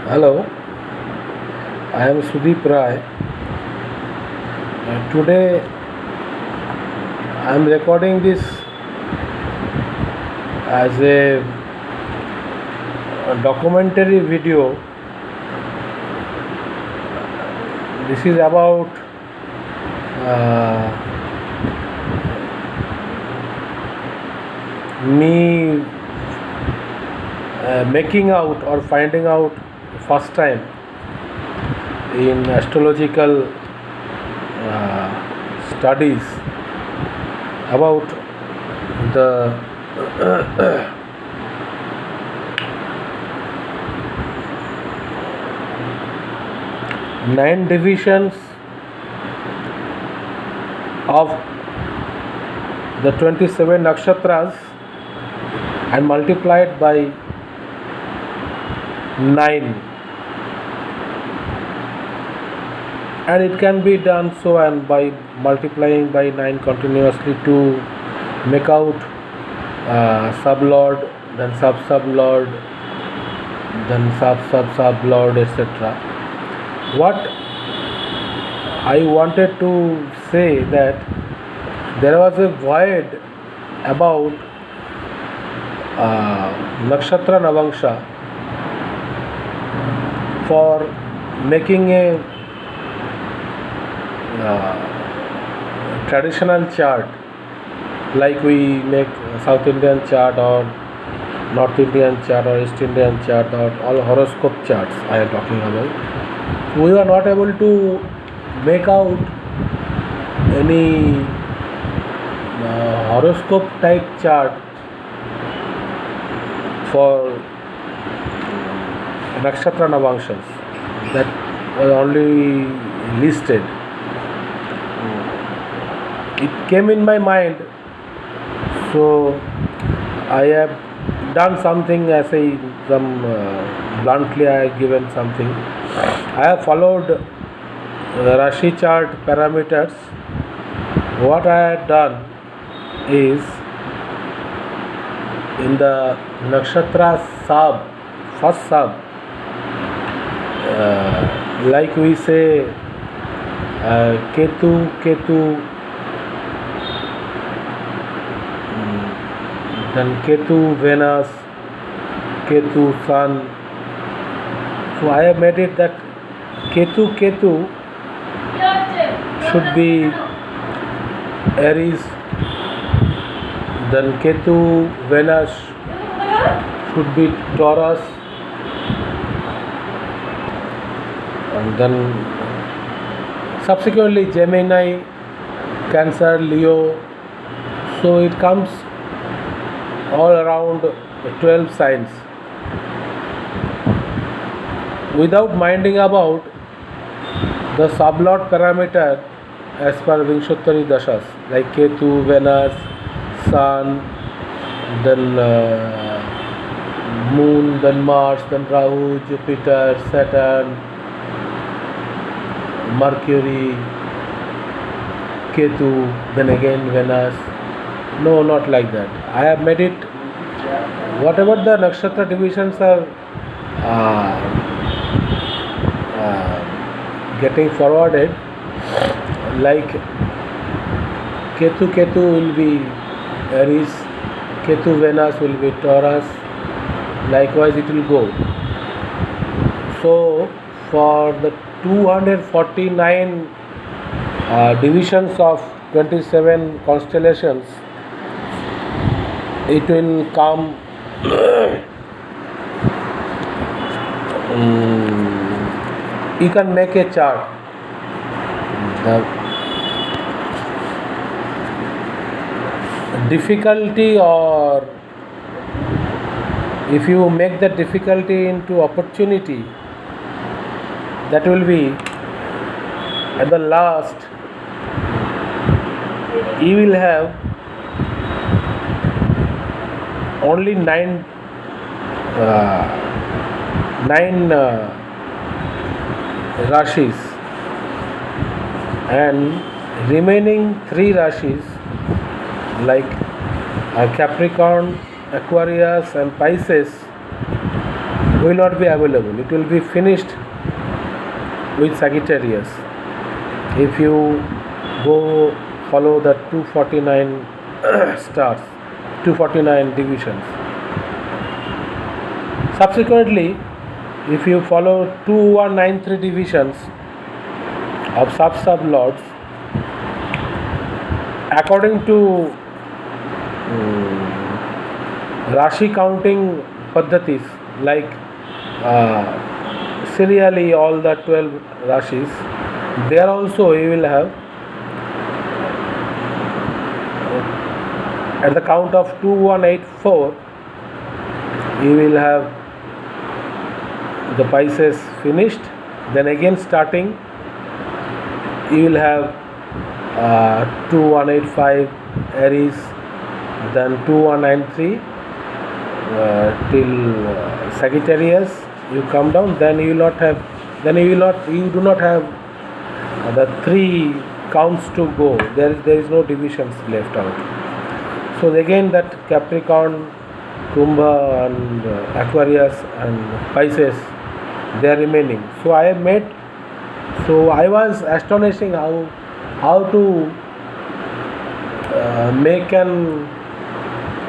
Hello, I am Sudeep Rai. Today I am recording this as a documentary video. This is about uh, me making out or finding out first time in astrological studies about the 9 divisions of the 27 nakshatras and multiplied by 9, and it can be done so, and by multiplying by 9 continuously to make out sublord, then sub-sublord, then sub-sub-sublord, etc. What I wanted to say that there was a void about nakshatra navangsha for making a traditional chart like we make South Indian chart or North Indian chart or East Indian chart or all horoscope charts I am talking about. We are not able to make out any horoscope type chart for nakshatra navangshas that was only listed. It came in my mind, so I have done something as a bluntly I have given something. I have followed Rashi chart parameters. What I had done is in the nakshatra sab, first sab, like we say Ketu, then Ketu Venus, Ketu Sun. So I have made it that Ketu should be Aries, then Ketu Venus should be Taurus, and then subsequently Gemini, Cancer, Leo. So it comes all around 12 signs without minding about the sublord parameter as per Vingshottari Dashas like Ketu, Venus, Sun, then Moon, then Mars, then Rahu, Jupiter, Saturn, Mercury, Ketu, then again Venus. No, not like that. I have made it, whatever the nakshatra divisions are getting forwarded, like Ketu will be Aries, Ketu Venus will be Taurus, likewise it will go. So for the 249 divisions of 27 constellations, it will come you can make a chart. The difficulty, or if you make the difficulty into opportunity, that will be at the last you will have only nine rashis, and remaining 3 rashis like Capricorn, Aquarius and Pisces will not be available. It will be finished with Sagittarius. If you go follow the 249 stars, 249 divisions. Subsequently, if you follow 2193 divisions of sub-lords, according to Rashi counting Paddhatis, like serially all the 12 Rashis, there also you will have at the count of 2184 you will have the Pisces finished, then again starting you will have 2185 Aries, then 2193 till Sagittarius you come down, then you will not have, you do not have the 3 counts to go, there is no divisions left out. So again that Capricorn, Kumbha and Aquarius and Pisces, they are remaining. So I was astonishing how to make an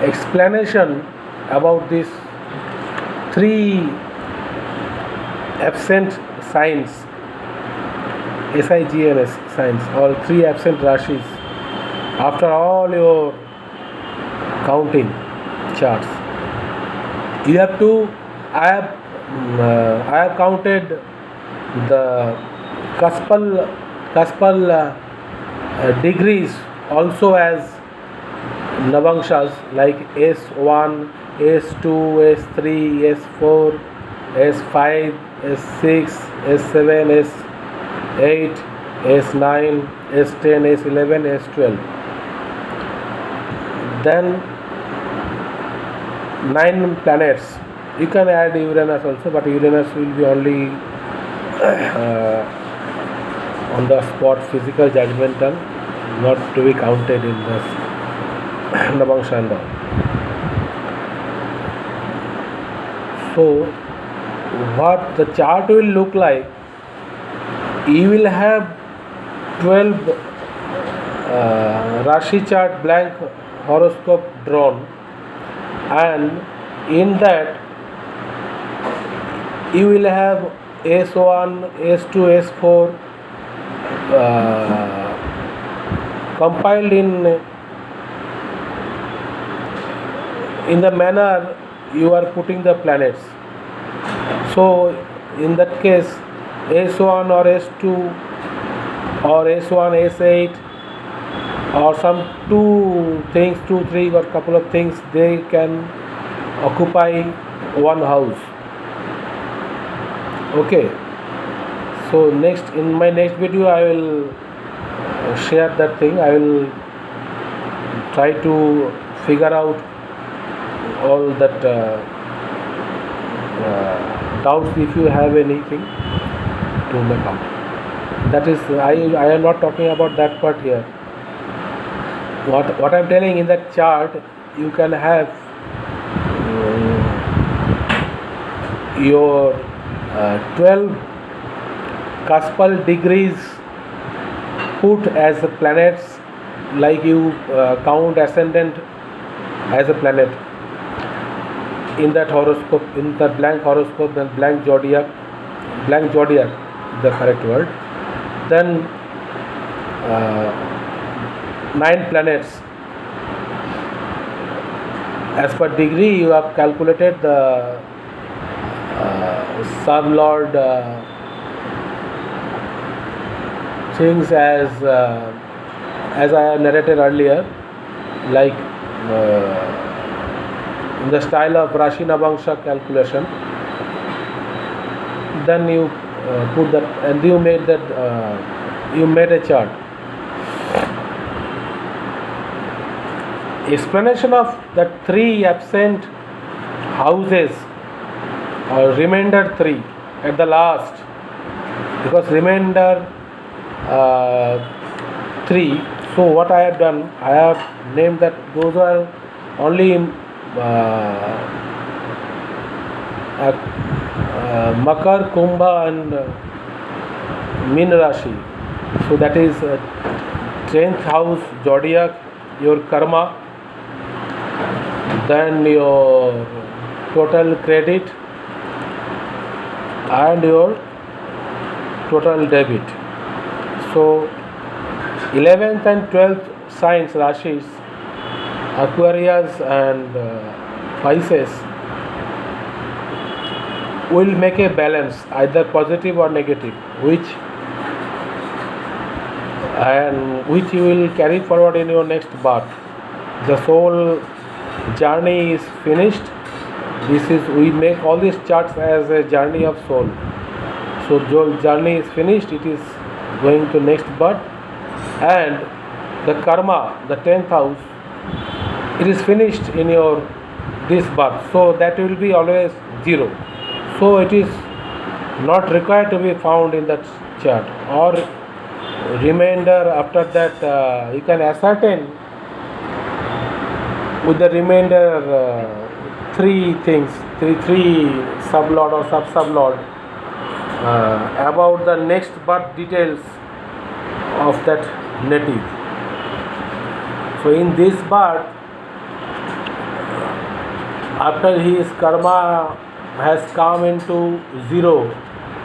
explanation about these 3 absent signs, SIGNS signs, or 3 absent Rashis after all your counting charts. You have to, I have counted the cuspal degrees also as Navamshas, like S1, S2, S3, S4, S5, S6, S7, S8, S9, S10, S11, S12. Then 9 planets. You can add Uranus also, but Uranus will be only on the spot physical judgmental, not to be counted in this Navangsha and all. So what the chart will look like, you will have 12 Rashi chart blank horoscope drawn, and in that you will have S1, S2, S4 compiled in the manner you are putting the planets. So in that case, S1 or S2 or S1, S8 or some 2 things, 2, 3 or couple of things, they can occupy one house. Okay. So in my next video I will share that thing. I will try to figure out all that doubts if you have anything to make out. That is, I am not talking about that part here. What I am telling, in that chart you can have your 12 cuspal degrees put as the planets, like you count ascendant as a planet in that horoscope, in the blank horoscope and blank zodiac, the correct word. Then 9 planets as per degree you have calculated the sub-lord things as I have narrated earlier, like in the style of Rashi Navangsha calculation. Then you put that, and you made a chart. Explanation of the 3 absent houses, or remainder 3 at the last, because remainder 3. So what I have done, I have named that those are only Makar, Kumbha and Min Rashi. So that is 10th house zodiac, your karma, then your total credit and your total debit. So 11th and 12th signs Rashis, Aquarius and Pisces, will make a balance, either positive or negative, which you will carry forward in your next birth. The soul journey is finished. We make all these charts as a journey of soul. So journey is finished, it is going to next birth, and the karma, the 10th house, it is finished in your this birth. So that will be always 0. So it is not required to be found in that chart, or remainder after that you can ascertain with the remainder 3 things, three sublord or sub-sublord about the next birth details of that native. So in this birth, after his karma has come into 0,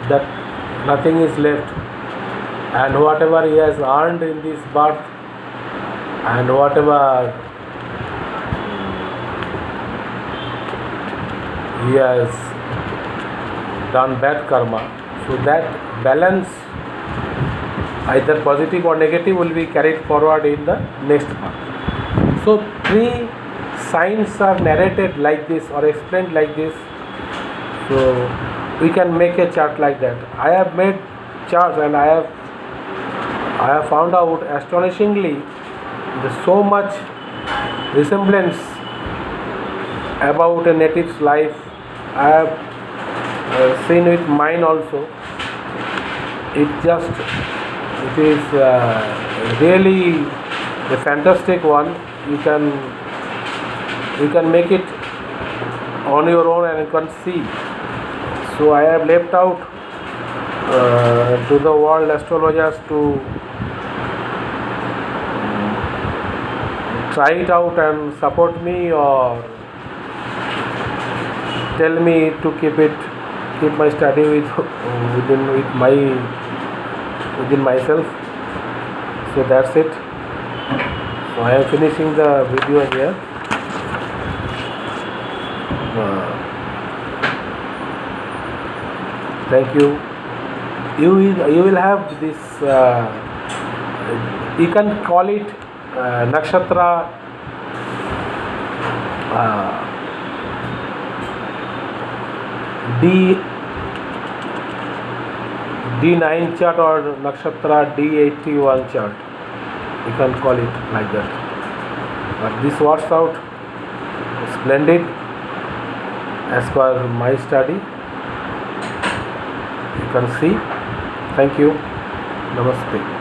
that nothing is left, and whatever he has earned in this birth and whatever he has done bad karma, so that balance, either positive or negative, will be carried forward in the next birth. So 3 signs are narrated like this or explained like this. So we can make a chart like that. I have made charts, and I have found out astonishingly there's so much resemblance about a native's life. I have seen with mine also. It is really a fantastic one. You can make it on your own and you can see. So I have left out to the world astrologers to try it out and support me, or tell me to keep my study within myself. So that's it. So I am finishing the video here. Thank you. You will have this. You can call it nakshatra. D9 chart or nakshatra D81 chart. You can call it like that. But this works out splendid as per my study. You can see. Thank you. Namaste.